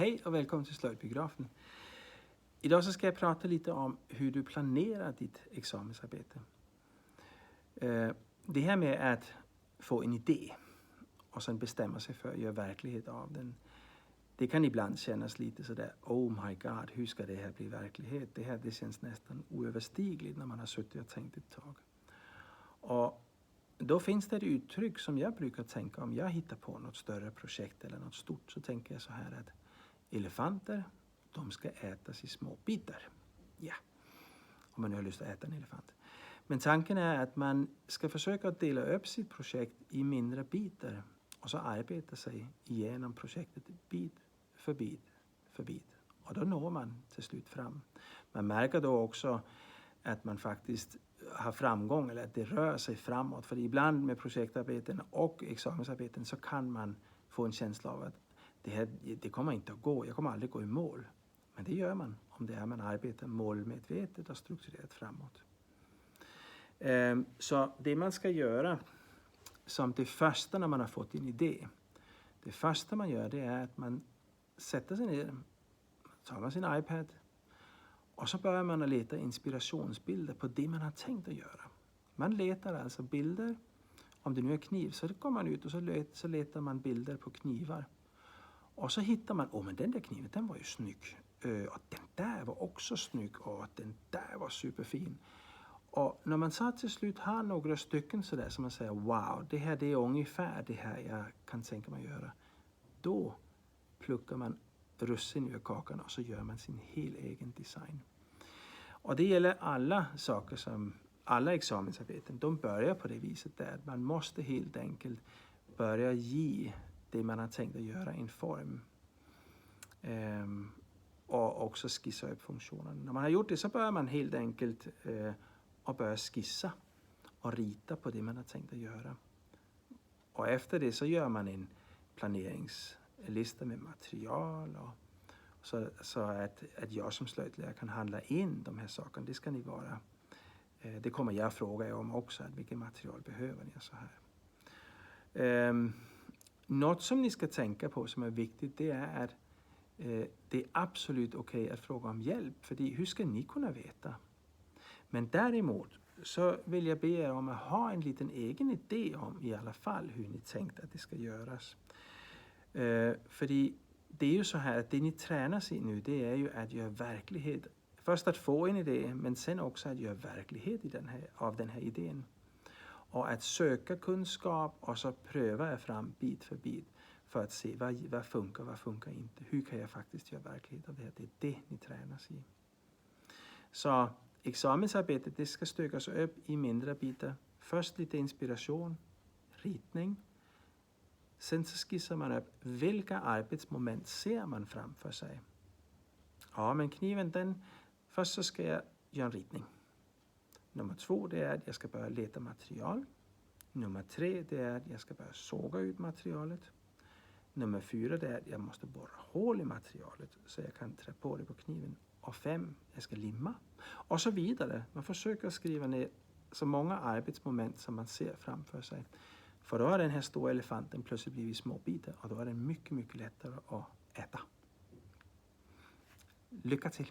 Hej och välkommen till Slöjdbiografen. Idag så ska jag prata lite om hur du planerar ditt examensarbete. Det här med att få en idé och sen bestämma sig för att göra verklighet av den. Det kan ibland kännas lite sådär, oh my god, hur ska det här bli verklighet? Det känns nästan oöverstigligt när man har suttit och tänkt ett tag. Och då finns det ett uttryck som jag brukar tänka om jag hittar på något större projekt eller något stort, så tänker jag så här att elefanter, de ska ätas i små bitar. Ja, om man nu har lust att äta en elefant. Men tanken är att man ska försöka dela upp sitt projekt i mindre bitar och så arbeta sig igenom projektet bit för bit för bit. Och då når man till slut fram. Man märker då också att man faktiskt har framgång eller att det rör sig framåt. För ibland med projektarbeten och examensarbeten så kan man få en känsla av att det kommer inte att gå. Jag kommer aldrig gå i mål. Men det gör man om det är man arbetar målmedvetet och strukturerat framåt. Så det man ska göra som det första när man har fått en idé. Det första man gör det är att man sätter sig ner, tar man sin iPad och så börjar man att leta inspirationsbilder på det man har tänkt att göra. Man letar alltså bilder, om det nu är kniv så går man ut och så letar man bilder på knivar. Och så hittar man, men den där kniven den var ju snygg. Och den där var också snygg och den där var superfin. Och när man så till slut har några stycken sådär som man säger, wow, det här det är ungefär det här jag kan tänka mig göra. Då plockar man russin ur kakan och så gör man sin helt egen design. Och det gäller alla saker som, alla examensarbeten, de börjar på det viset där. Man måste helt enkelt börja ge det man har tänkt att göra en form. Och också skissa upp funktionen. När man har gjort det så börjar man helt enkelt och börja skissa och rita på det man har tänkt att göra. Och efter det så gör man en planeringslista med material och så att jag som slöjdlärare kan handla in de här sakerna. Det ska ni vara. Det kommer jag fråga er om också, att vilket material behöver ni så här. Något som ni ska tänka på som är viktigt, det är att det är absolut okej att fråga om hjälp. För hur ska ni kunna veta? Men däremot så vill jag be er om att ha en liten egen idé om i alla fall hur ni tänkt att det ska göras. För det är ju så här att det ni tränar sig nu, det är ju att göra verklighet. Först att få en idé, men sen också att göra verklighet av den här idén. Och att söka kunskap och så pröva er fram bit för bit. För att se vad funkar inte. Hur kan jag faktiskt göra verklighet av det här? Det är det ni tränar sig i. Så examensarbetet det ska stökas upp i mindre bitar. Först lite inspiration, ritning. Sen så skissar man upp vilka arbetsmoment ser man framför sig. Ja, men kniven först så ska jag göra en ritning. Nummer 2 det är att jag ska börja leta material. Nummer 3 det är att jag ska börja såga ut materialet. Nummer 4 det är att jag måste borra hål i materialet så jag kan trä på det på kniven. Och 5, jag ska limma. Och så vidare. Man försöker skriva ner så många arbetsmoment som man ser framför sig. För då har den här stora elefanten plötsligt blivit små bitar och då är den mycket, mycket lättare att äta. Lycka till!